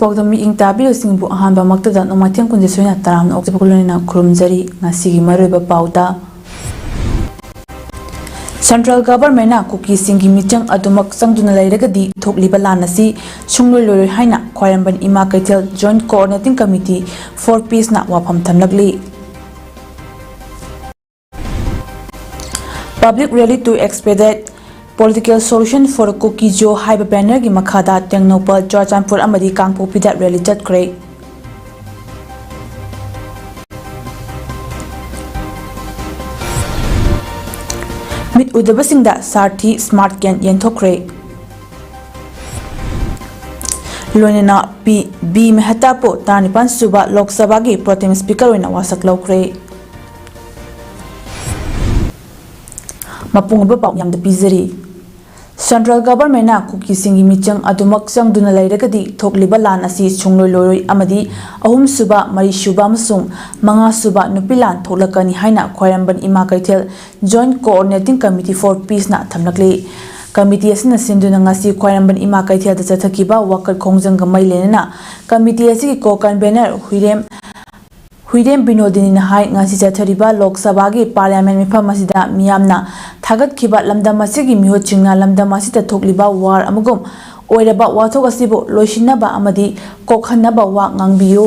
PAODAM ing tabiosingbu ahanba maktada nomatheng kunje soina taram okjabulena khurumjari ngasigi maroiba pauda Central Government na Kuki-Singi michang adumak sangduna lairagadi thokliba lanasi sungloi loi haina khwairamban ima kaithel Joint Coordinating Committee for Peace na wafam thamlagli Public rally to expedite political solution for Kuki-Zo haiba banner gi makhada Tengnopal Churachandpur amadi Kangpokpida rally Chatkhre Mit udabasingda sarthi smart can yenthokre Loinena B Mehtapo Tanipan Suba Lok Sabha gi Pro-Tem Speaker oina wasak laukre Mapungba pau yamda pizari Central Government na Kuki-Singi michang adumak sangduna lairagadi thokliba lan asi sungloi loi amadi ahum suba mari suba amasung manga suba nupilan tholakani haina khwairamban ima kaithel Joint Coordinating Committee for Peace na thamlakli Committee asina sinduna ngasi khwairamban ima kaithel da chathakiba wakat khongjang ga mailenena committee asi ko convener Huidem Binodini na hai ngasi chathariba Lok Sabha gi Parliament Mapham asida miyamna thagat khiba lamdam asigi mihot chingna lamdam asita thokliba war amagum oiraba wathok asibu loisinaba amadi kokhanaba wa ngangbiyu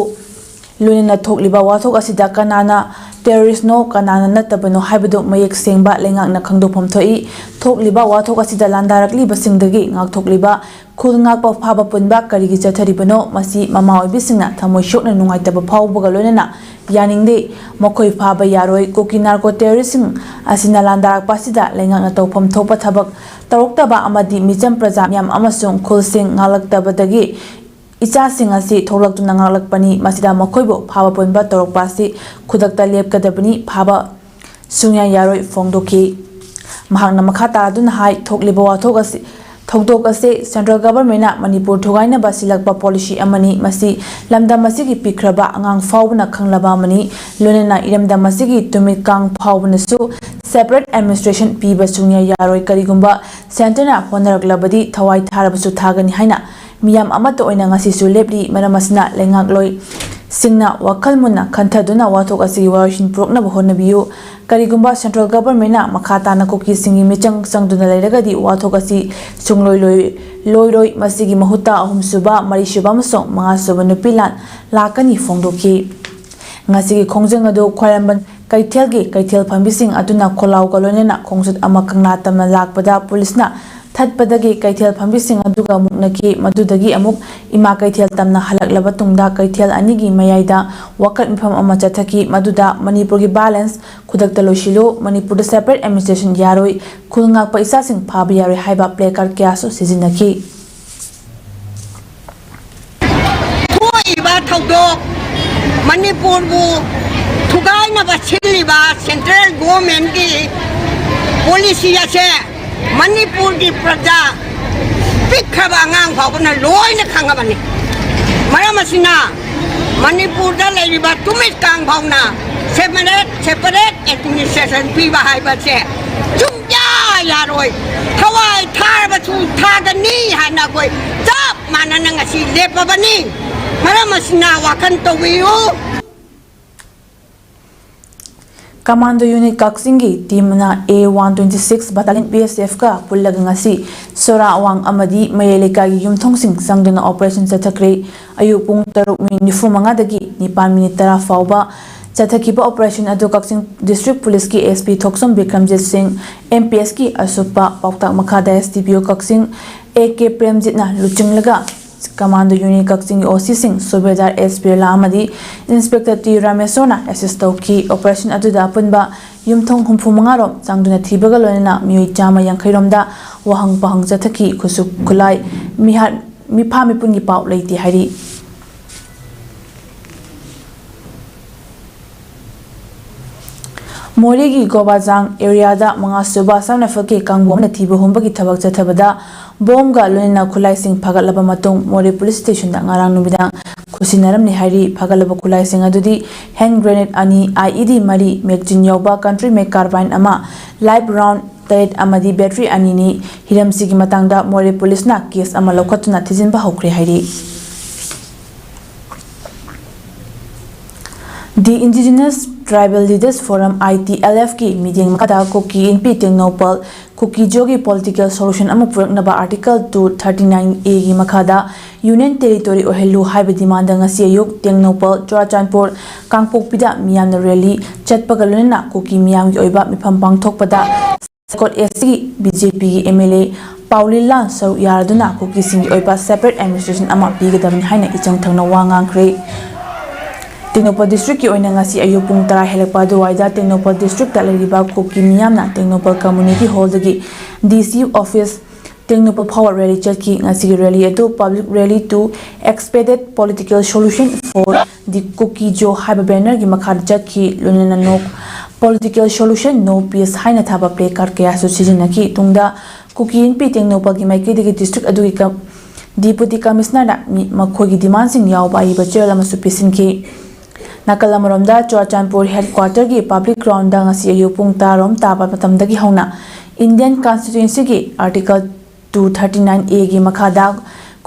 loinena thokliba wathok asida kanana terrorist no kanana natabano haibadu mayek sengba lengak na khangdopom thoi thokliba wathok asida landarakli basingdagi ngak thokliba khulngak pa phaba punba karigi chatharibano masi mama oibisingna thamoi shokna nungaitaba phawbaga loinena yaningde mokhoi phaba yaroi koki narco terrorism asina landarak pasida lengak na tawpham thopa thabak taroktaba amadi micham praja yam amasung khulsing ngalaktabadagi Icha sing asi tholaktuna ngalakpani masida mokhoibo phaba ponba torokpasi khudakta lepkadabani phaba sungya yaroi fongdoki mahangna makha taraduna hai thokliba wathok asi thokdok ase Central Government na Manipur thogaina basilakpa policy amani masi lamdam asigi pikraba angang fawbna khanglaba mani lonena iramdam asigi tumit kang fawbna su separate administration piba sungya yaroi karigumba center na honaraklabadi thawai tharabasu thagani haina miyam amata oina ngasi su lepli maramasna lengak loi singna wakal munna khanthaduna wathok asi warishin prokna bohnabiyu karigumba Central Government na makhata na Kuki-Singi michang sangduna lairagadi wathok asi sungloi loiroi masigi mahuta ahum suba mari suba masong mga suba nupilan lakani fongdoki ngasigi khongjang adu khwairamban kaithel phambising aduna kholaw galonena khongsut ama kangna tamna lakpada police na Thatpadagi kaithel phambising aduga muknaki madudagi amuk ima kaithel tamna halaklaba tungda kaithel anigi mayaida wakat mpham ama chathaki maduda Manipur gi balance khudakta loishilo Manipur da separate administration yaroi khulngak pa isa sing phabi yaroi haiba placard kyasu sijinaki Iba thawdo Manipur bu thugai na ba chiliba central government gi policy ase Manipur di praja pikhaba ngang phawna loina khangabani maramasina Manipur da leiba tumit kang phawna separate administration piba haiba che chumya yaroi thawai tharba chu thagani hana koi chap manana ngasi lepabani maramasina wakan towiu Commando Unit Kaksingi team na A126 Battalion BSF ka pullaga ngasi Sora Awang amadi Mayeleka gi yumthongsing sangduna operation Chatkhre ayu pung 3:45 dagi 9:10 fawba Chathakiba operation adu Kaksing District Police ki SP Thoksom Bikramjit Singh MPS ki Asupa Pauktak Makhada SDPO Kaksing AK Premjit na luchinglaga Commando Unit Kaksing OC Singh Subedar SP Lamadi Inspector T Ramesona assist ki operation adu da punba yumthong humphumangaro changduna thibaga lonena mioi chama yankhairamda wahang pahang chathaki khusuk khulai mipha mipungi pau leiti hari Morigi Gobajang area da mga suba samnafal ke kangbom na thiba humbagi thabak chathabada bomga lonena khulai sing phagalaba matung Mori police station da ngarang numidang khusinaram ni hari phagalaba khulai sing adudi hand grenade ani IED mari magazine yoba country make carbine ama live round tet amadi battery ani ni hiramsigi matangda Mori police na case ama lokhatuna thijinba hokre hari The Indigenous Tribal Leaders Forum ITLF की meeting मखदा कुकी इनपी टेक्नोपल Kuki-Zo की political solution अमु पुरकनबा Article 239A की मखदा Union Territory ओहेलु हाइबे डिमांड ngasi ayuk टेक्नोपल चुराचानपुर कांगपोकपिदा मियाम रैली चटपगलुना कुकी मियाम की ओइबा मिफम पांगथोकपदा Scott SC BJP की MLA Paulila सौ यारदुना कुकी सिंह की ओइबा separate administration अमा पीगदबनि हाइना इचंग थंगना वांगांखरे टेक्नोपल डिस्ट्रिक्ट की ओइना ngasi ayuk pung 10 helakpa duwaida Tengnoupal district ता लेरिबा कुकी मियामना टेक्नोपल कम्युनिटी हॉल दगी DC office Tengnoupal power rally चटकी ngasi रैली अदु public rally to expected political solution for the Kuki-Zo हाइबा बैनर की मखाद चटकी लोनेना नोक पॉलिटिकल सॉल्यूशन नो पीस हाइना थाबा प्ले कार्ड कया सुसिजनकी तुंगदा कुकी इनपी टेक्नोपल की माइके दगी डिस्ट्रिक्ट अदुगी का डिप्यूटी कमिश्नर मखोगी डिमांड सिंह यावबा इबा चेल अमसु पिसिनकी नाकल अमरोमदा चुराचानपुर हेडक्वार्टर की public ground ngasi ayu pung tarom taba matamdagi hauna Indian Constitution की Article 239A की मखादा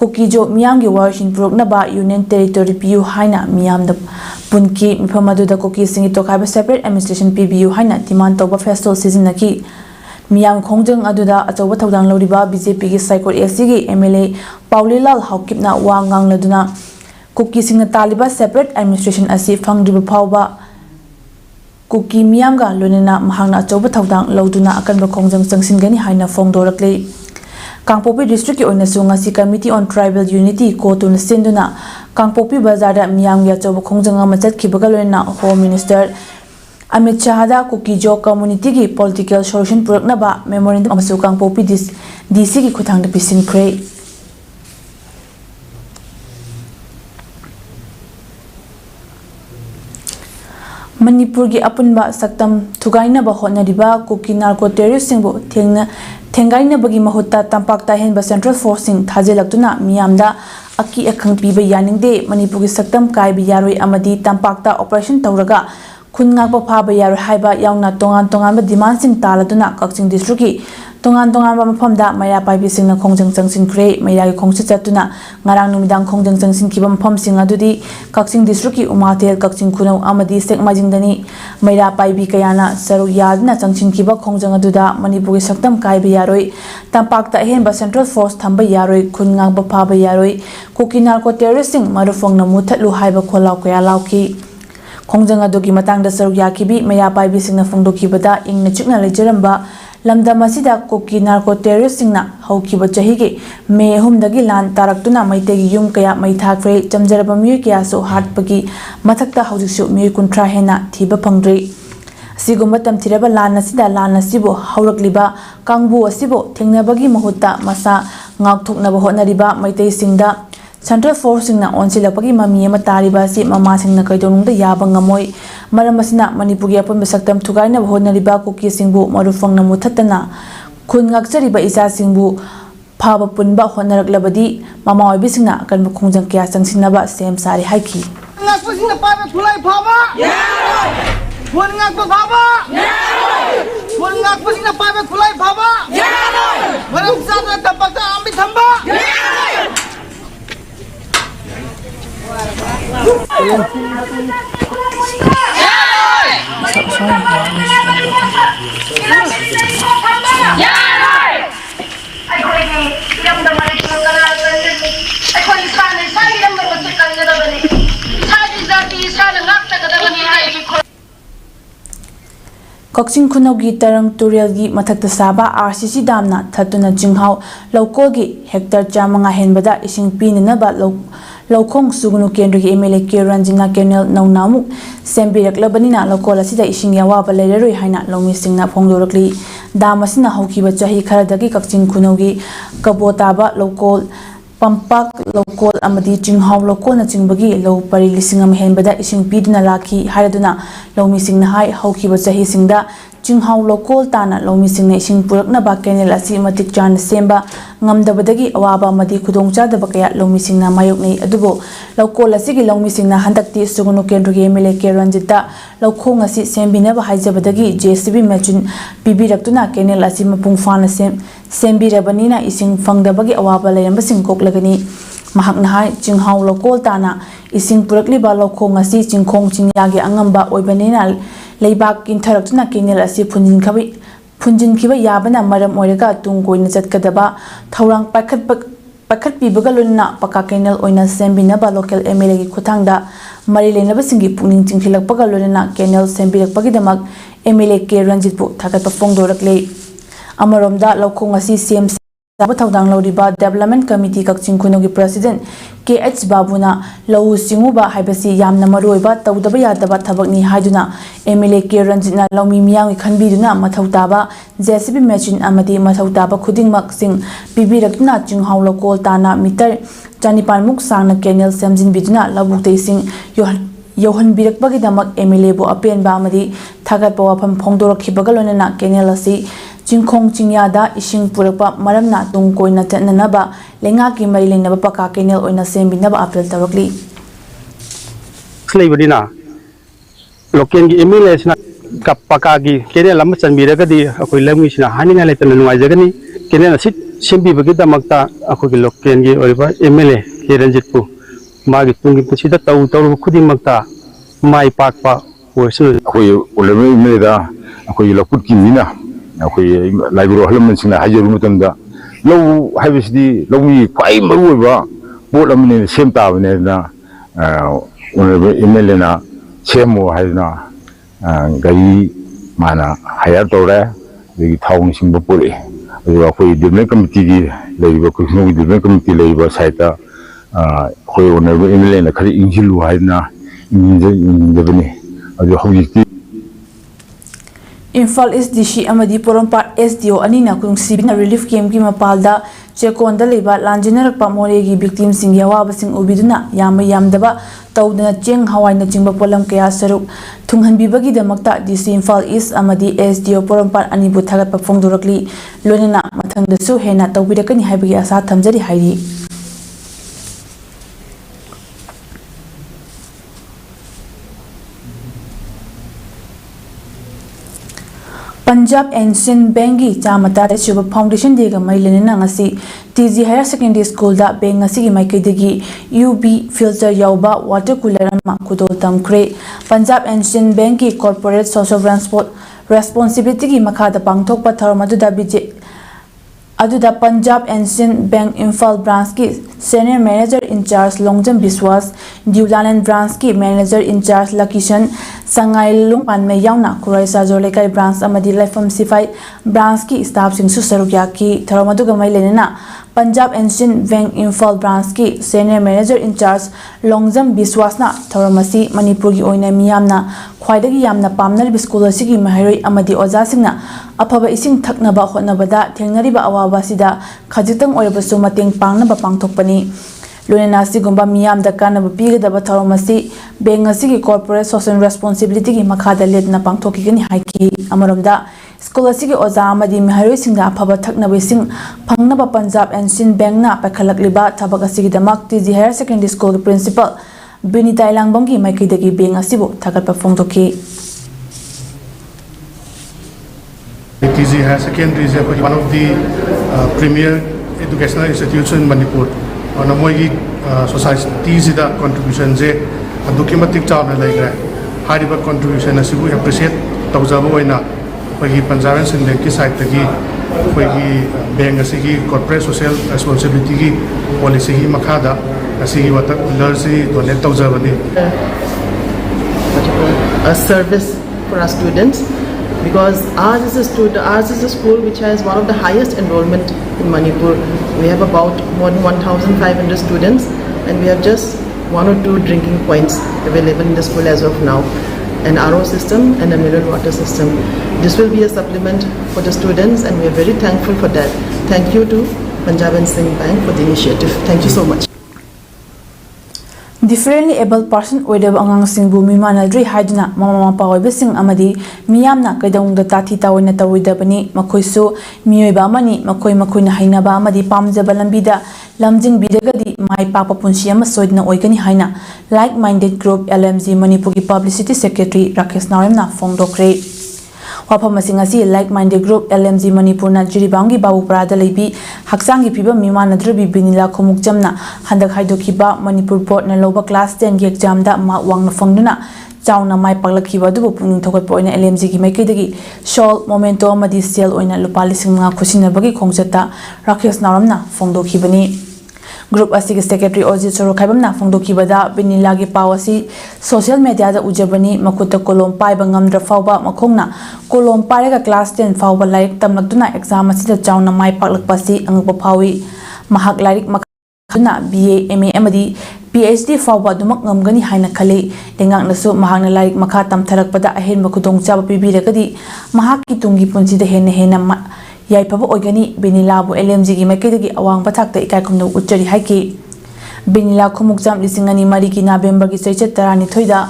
Kuki-Zo मियाम की वारशिन पुरकनबा Union Territory पियु हाइना मियाम द पुनकी मिफम अदुदा कुकी सिंह तोखाबा separate administration पिबियु हाइना डिमांड तोबा फेस्टिवल सीजनकी मियाम खोंजंग अदुदा अचौबा थौदांग लौरिबा BJP की साइकोर SC की MLA पाउलिलाल हाउकिपना वांगांग लदुना कुकी सिंह तालिबा सेपरेट एडमिनिस्ट्रेशन असी फंगद्रिबा फावबा कुकी मियामगा लोनेना महांगना अचौबा थौदांग लौदुना अकनबा खोंजंग चंगसिनगनी हाइना फोंगदोरकले कांगपोपी डिस्ट्रिक्ट की ओइनासु ngasi committee on tribal unity कोतुन सेंदुना कांगपोपी बाजारदा मियामगी अचौबा खोंजंग अमा चटखिबगा लोनेना होम मिनिस्टर अमित शाहदा Kuki-Zo कम्युनिटी की पॉलिटिकल सॉल्यूशन पुरकनबा मेमोरेंडम अमसु कांगपोपी DC की खुथांगदा पिसिनख्रे मणिपुर की अपुनबा सक्तम थुगाइनबा होटनरिबा कुकी नार्को टेररिस्टसिंगबु थेंगाइनबगी महुत्ता तंपाक्ता हेनबा सेंट्रल फोर्ससिंग थाजेलक्तुना मियामदा अकी अखंग पीबा यानिंगदे मणिपुर की सक्तम काइबि यारोय अमदी तंपाक्ता ऑपरेशन तौरगा खुनगाकबा फाबा यारोय हाइबा यावना तोंगान तोंगानबा डिमांडसिंग तालदुना कक्चिंग डिस्ट्रिक्ट की तोंगान तोंगानबा मफमदा मैरा पाइबिसिंगना खोंजंग चंगसिनख्रे मैरागी खोंगसे चतुना ngarang numidang khongjang changsinkiba mafamsing adudi kakching district ki umathel kakching khunau amadi sekmajingdani maira paibi kayana saru yadna changsinkiba khongjang aduda manipur ki saktam kaiba yaroi tampakta henba central force thamba yaroi khungang ba phaba yaroi kuki narco terroristing marufongna muthatlu haiba kholau kaya lauki khongjang adugi matangda saru yakibi maira paibi singna fongdokibada ingna chukna lejaramba lamdam asida kuki narco terroristing na haukiba chahi ge me humdagi lan taraktuna maitegi yum kaya maithakre chamjaraba myu kya so hatpagi mathakta haujiksu myu kuntra hena thiba phangdri sigumba tamthiraba lan asida lan asibo haurakliba kangbu asibo thengnabagi mahutta masa ngakthoknaba honariba maitei singda Central Force singna onsilapagi mami ama tariba si mama singna kaidonungda yaba ngamoi maram asina Manipur gi apon besaktam thugaina honariba kuki singbu marufangna muthatana khun ngakchariba isa singbu phaba punba honaraklabadi mama oibi singna kan khongjang kya changsinaba sem sari haiki ngakpasina pabe khulai phaba yaroi khun ngakpa phaba yaroi khun ngakpasina pabe khulai phaba yaroi maram sada tapata ambi thamba yaroi Kakching khunaugi tarang turelgi mathakta saba RCC damna thatuna jinghau lokogi hectare chamanga henbada ising pinanaba Lokong Sugunu Kendri MLA Kiranjina Kenel Naunamu Sembiraklabanina Lokol asida ising yawa baleroi haina lomi singna phongdorakli damasina haukiba chahi kharadagi kakching khunaugi kabotaba lokol pampak lokol amadi jinghau lokol na jingbagi lo pari lisingam henbada ising piduna laki haraduna lomi singna hai haukiba chahi singda jinghau lokol tana lomi singna ising purakna ba kenel asi matik jan semba ngamdabadagi awaba amadi khudongchadaba kaya lomi singna mayoknei adubo lokol asigi lomi singna handakti sugunu kendrugi MLA Keranjita lokhong asi sembinaba haijabadagi JCB machine pibiraktuna kenel asi mapung fana sembirabanina ising fangdabagi awaba layamba sing koklagani Mahakna hai Jinghau Lokol Tana Ising Purakliba Lokong asi Jingkong Jingyagi Angamba Oibanina Leibak Interaktuna Kenel asi Punjin Kiba Yabana Madam Oirega Tungo in Zetkadaba Taurang Pakat Bibagaluna Paka Kenel Oina Sembinaba local Emily Kutanga Marilena Basingi Puning Tinklak Pagaluna Kenel Sembilak Pagidamak Emily K Ranjitbu Takat Pongdorakle Amaromda Lokong asi CMC Taudang Lodiba Development Committee Kakching Kunogi President KH Babuna Lau Singuba Hibasi Yamna Maruiba Taudabaya Daba Tabakni Haiduna MLA K Ranjitna Laumi Miang Kanbiduna Matautaba JCB Machine Amadi Matautaba Kuding Maxing Bibirakna Jinghau Lokol Tana Mitar Janipan Muksana Kenel Samjin Biduna Labuk Tasing Yohan Birak Bagidamak MLA Bo Apian Bamadi Tagat Bawapam Pongdora Kibagalona Kenelasi Jingkong Jingyada Ishing Purapa Maramna Tungkoina Tenanaba Lengaki Marilinaba Paka Kenel Oina Sembinaba Apel Tarakli Slavadina Loken Emiles Kapakagi Kenel Lamasan Miragadi Akuilamishna Hanina Letan Wajagani Kenel Sit Simbi Bagita Makta Akuki Loken Oliva Emile Kiranjitpu Magi Tungi Pusida Tau Kudi Makta Mai Pakpa was Ulame Meda Akui Lokuki Mina Akui Libro Helmensina Hajarumutanda Low Havisi Lomi Pai Maruva Botamin in the same town Emelena Chemo Hazna Gai Mana Hayatore the town Singapore Akui Development Committee Labor Kuki Development Committee Labor Sita whenever Emelena Kari Injilu Hazna in the Vene of the Holy Infal SDC Amadi Porompa SDO Anina Kung Sibina Relief Camp Mapalda Chekonda Leba Lanjiner Pamoregi victims in Yawabasing Ubiduna Yama Yamdaba Taudana Cheng Hawaii Jimba Polam Kaya Saruk Tunghan Bibagi the Makta DC Infal East Amadi SDO Porompa Anibutaga Pafong directly Lunana Matang the Suhena Tawidakani Habi Asa Tamjari Haidi Punjab Ancient Bangi Chamata Shuba Foundation Dega Mailena Ngasi TG Higher Secondary School da Bang Ngasi Maikidegi UB Filter Yauba Water Cooler Makudo Chatkhre Punjab Ancient Bangi Corporate Social Transport Responsibility Makada Pangtok Patharmadu Bije Aduda Punjab Ancient Bank Infal Branch ki Senior Manager in Charge Longjam Biswas Dulan Branch ki Manager in Charge Lakishan Sangai Lungpan me yauna Kurai Sajoleka Branch Amadi Lifam Sifai Branch ki staff sing Susarukya ki Tharamadu Gamai Lenena Punjab Ancient Bank Infal Branch ki Senior Manager in Charge Longjam Biswasna Tharamasi Manipur ki oina miyamna Khwaidagi yamna pamnar biskul asigi mahiroi amadi oja singna afaba ising thaknaba hotnabada thengnariba awabasida khajitang oibasu mateng pangnaba pangthokpani Lunana sigumba miyam da kanaba pigadaba tharomasi bank asigi corporate social responsibility gi makhada letna pangthokigani haiki amaramda school asigi oja amadi mahiroi singda afaba thaknaba ising phangnaba Punjab Ancient Bank na pakhalakliba thabak asigi damak TG Higher Secondary School principal Benita Langbongi Maikidagi being a Sibo Takat Pafongtoki. TG Higher Secondary is one of the premier educational institutions in Manipur. On a Mogi society, the contribution is a documented job like high contribution as we appreciate Tauzaboina, Pagi Panjavans in the site, Pagi Bangasigi, corporate social responsibility policy Makada. A service for our students because ours is a school which has one of the highest enrollment in Manipur. We have about more than 1,500 students and we have just 1 or 2 drinking points available in the school as of now, an RO system and a mineral water system. This will be a supplement for the students and we are very thankful for that. Thank you to Punjab Ancient Bank for the initiative. Thank you so much. Differently able person oidab angang sing bumi manadri haiduna mama mapa oibasing amadi miyamna kaidongda tathi tawina tawidabani makoisu miyoiba mani makoina hainaba amadi pamjaba lambida lamjing bidagadi mai papa punsi ama soidna oigani haina like minded group LMG Manipur ki publicity secretary Rakesh Naramna phongdokre Wafam asing asi like minded group LMG Manipur na Jiribangi Babu Parada Lebi Haksangi Piba Mimana Drubi Binila Komukjamna Handak Haidokiba Manipur Port na Loba Class 10 gi exam da ma wang na fangduna Chawna mai paglakhiba du puning thokat poina LMG gi maikidagi shawl momento amadi sale oina lupa lising nga khusinabagi khongchata Rakesh Naramna phongdokhibani Group asigi secretary Ojit Soro khaibamna phongdokhibada Binila gi pawasi social media da ujabani makuta kolom paiba ngamdra fawba makhongna kolom pairaga class 10 fawba laik tamlakduna exam asida chawna mai paglakpasi angpa phawi mahak lairik makna BA MA amadi PhD fawba dumak ngamgani haina khale lengak nasu mahakna laik makha tamtharakpada ahen makudong chaba pibiragadi mahakki tungi punsi da hena yaipaba oigani Binila bu LMG gi maikidagi awang pathakta ikai khumnu uchari haiki Binila khumukjam lisingani mari ki November gi seichet tarani thoida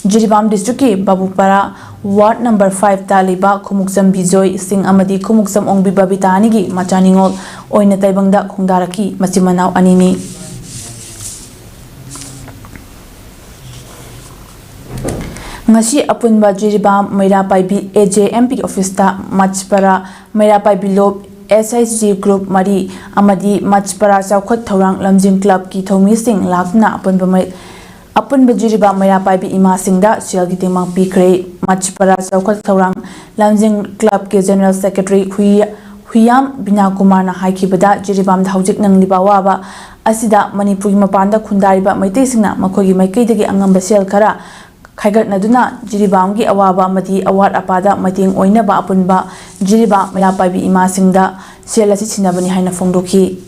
Jiribam district ki Babupara ward number 5 ta liba khumukjam bijoy sing amadi khumukjam ongbi babitani gi machaningol oina taibangda khungdaraki machimanau anini Ngasi apunba Jiribam Mairapai bi AJMP office ta Machpara Mairapai Bilob SHG group mari amadi Machpara Chawkhat Thorang Lamjing club ki thomi sing lakna apunba Jiribam Mairapai bi ima singda selgi temang pikre Machpara Chawkhat Thorang Lamjing club ki general secretary Huyam Binakumar na haikibada Jiribam da haujik nangliba waba asida Manipur gi mapanda khundariba maitei singna makhogi maikeidagi angamba sel khara Khaigat Naduna Jiribam gi awaba mati award apada mating oina ba apunba Jiribam Mairapai bi ima singda selasi chinabani haina phongdoki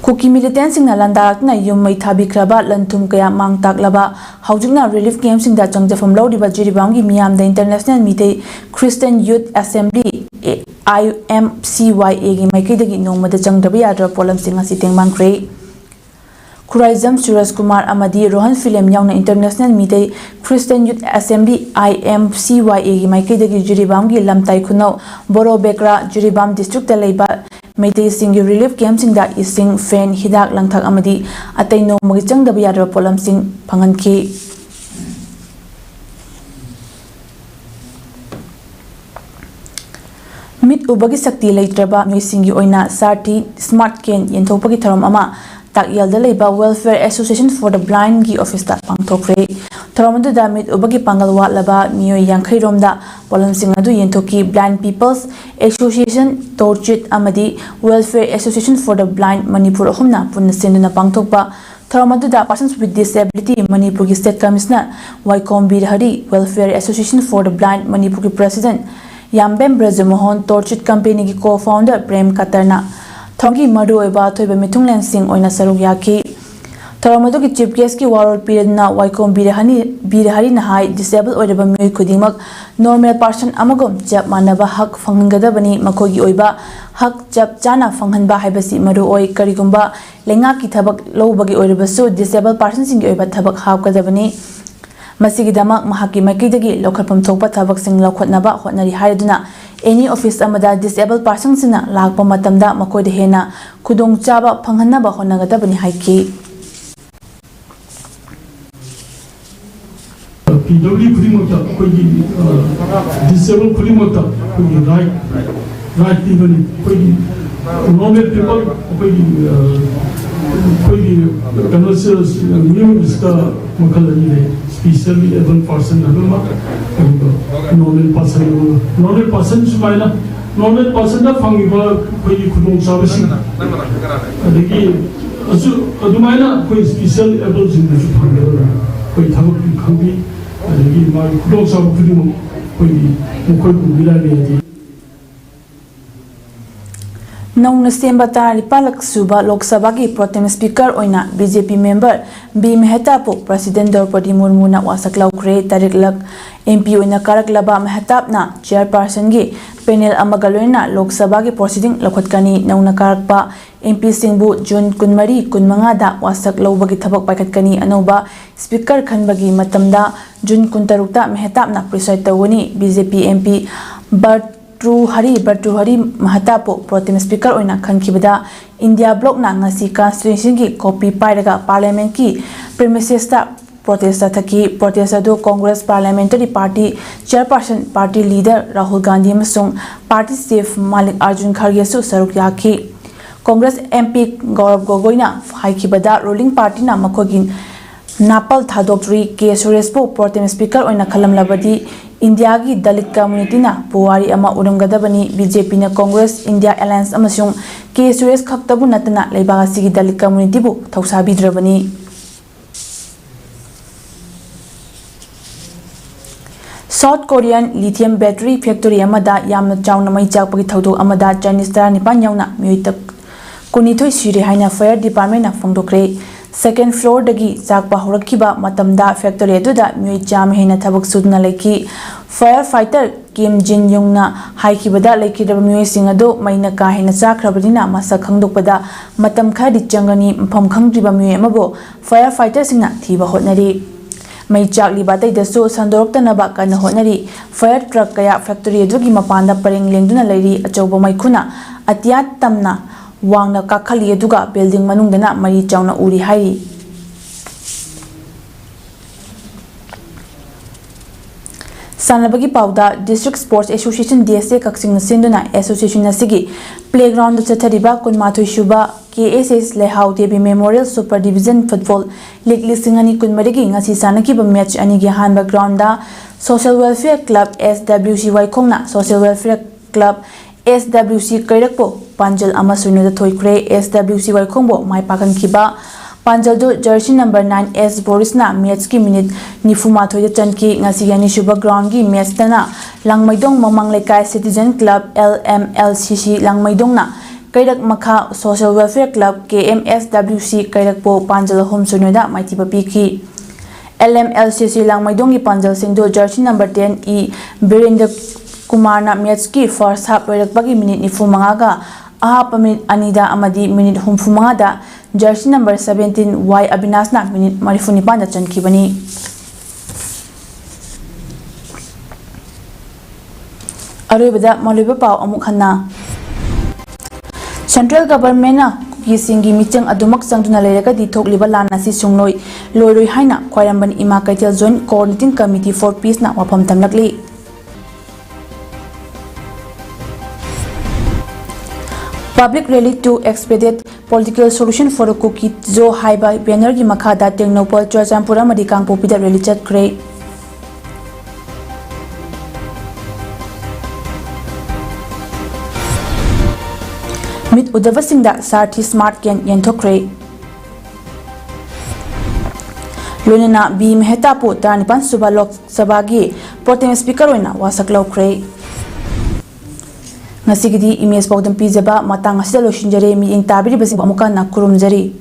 Kuki militant singna landarakna yummai thabikraba lantum kaya mangtaklaba haujukna relief camp singda changjafam lawdiba Jiribam gi miyamda international meeting Christian Youth Assembly IMCYA gi maikidagi nongmada changdaba yadra polam singa siteng mangkre Kuraizam Suraj Kumar Amadi Rohan Film yauna international meeting Christian Youth Assembly IMCYA gi maikidagi Jiribam gi lamtai khunau Boro Bekra Jiribam district ta leiba Meitei singi relief camp singda ising fan hidak langthak amadi atai nongmagi changdaba yadra polam sing phanganki Mit ubagi sakti leitraba noisingi oina sarti smart ken yenthopagi tharam ama takyalda leiba welfare association for the blind gi office ta pangthokre tharamadu da mit ubagi pangal watlaba miyoi yankhai romda polam singadu yenthoki blind people's association torchit amadi welfare association for the blind Manipur humna punna senduna pangthokpa tharamadu da persons with disability Manipur gi state commissioner Waikom Birhari welfare association for the blind Manipur gi president Yambem Brajamohon Torchit Company ki co-founder Prem Katarna Thongi Madu Oiba Thoiba Mithunglen Singh Oina Saruk Yaki Tharamadu ki chief guest ki warol piradna Waikom Birhari Nahai disabled oidaba miyoi khudingmak normal person amagom jab manaba hak phanggadabani makhogi oiba hak jab chana phanghanba haibasi maru oi karigumba lenga ki thabak lobagi oibasu disabled person sing oiba thabak hapkadabani Masigi damak mahaki maikidagi lokhalpam thokpa thabak sing lokhotnaba hotnari haiduna any office amada disabled person sina lakpa matamda makoida hena khudong chaba phanghanaba honagadabani haiki PW khudimota koigi disabled khudimota koigi right even koigi normal people koigi conversations new iska makhalani specially able person normal person sumaila normal person da fangiba koigi khudong sabasi adigi asu adumaina koi special able jinda su phangera koi thabak khangi adigi ma khudong sabu khudimo koigi mukoi bilani Nong Semba Tari Palak Suba Lok Sabha ki Protem Speaker oina BJP member B Mehta po President Draupadi Murmu na wasak laukre tarik lak MP oina karak laba Mehta na chairperson gi panel amagaloina Lok Sabha ki proceeding lakhotkani nong nakarak pa MP Singbu June kunmari kunmanga da wasak laubagi thabak paikatkani anoba speaker khanbagi matamda June kuntarukta Mehta na preside tawani BJP MP Bartruhari Mahatapo Protem Speaker oina khankibada India block na ngasi constitution ki copy pairaga parliament ki premises ta protest thaki protest adu Congress Parliamentary Party Chairperson Party Leader Rahul Gandhi amasung Party Chief Malik Arjun Kharge su saruk yaki Congress MP Gaurav Gogoina haikibada ruling party na makhogin Napal Thadopri K Surespo Protem Speaker oina khalamlabadi India ki Dalit community na puwari ama uramgadabani BJP na Congress India Alliance amasung K Sures khaktabu natana leibagasi ki Dalit community bu thausabidrabani South Korean lithium battery factory amada yamna chawna mai chakpagi thaudok amada Chinese tara nipan yauna myoitak kunithoi siri haina fire department na phongdokre second floor dagi chakpa horakhiba matamda factory aduda myoi cham hena thabak sudna leki firefighter Kim Jin Yongna haikibada lekidaba myoi singado maina ka hena chakrabadina masa khangdokpada matam khadi changani pham khangdriba myoi amabo firefighter singna thiba hotnari mai chakli batai dasu sandorokta naba kana honari fire truck kaya factory adugi mapanda pareng lengduna leiri achoba mai khuna atiat tamna wangna kakhali aduga building manungdana mari chawna uri hairi Sanabagi Pauda District Sports Association DSA Kaksing Sinduna Association Nasigi Playground Chatkhre Kunmathoi Shuba KSS Lehau Devi Memorial Super Division Football League Lisingani Kunmarigi ngasi sanakiba match anigi hanba grounda Social Welfare Club SWCY Khongna Social Welfare Club SWC Kairakpo Panjal Amasunuda Thoikre SWCY Khongbo Mai Pakan Kiba Panjaldo jersey number 9S Borisna match ki minute Nifumathoi chanki ngasi yani Shuba ground ki match tana Langmaidong Mamang Lekai Citizen Club LMLCC Langmaidong na Kairak Makha Social Welfare Club KMSWC Kairakpo Panjal Home Sunoda Maitiba Piki LMLCC Langmaidong ki Panjal Singdo jersey number 10 E Birendra Kumarna match ki first half Kairakpagi minute Nifumanga Ahap minute Anida Amadi minute Humfumanga jersey number 17 Y Abinasna minute Marifunipan chankibani Aribada Maliba Pau Amukhanna Central Government na Kuki-Singi Michang Adumak Sangduna Leraka di Thokliba Lana si Sungloi Loroi Haina Khwairamban Ima Kaitel Joint Coordinating Committee for Peace na Mapham tamlakli Public rally to expedite political solution for the Kuki-Zo haiba banner gi makhada Tengnopal Churchampura madi Kangpopida rally Chatkhre Mit Udavasingda Sarthi Smart Ken Yenthokre Lunana B Mehta po Tarnipan Suba Lok Sabagi Protem Speaker oina wasak laukre Nasigidi image PAODAM pizaba matang asida loshinjare mi ing tabiri basi amuka nakurumjari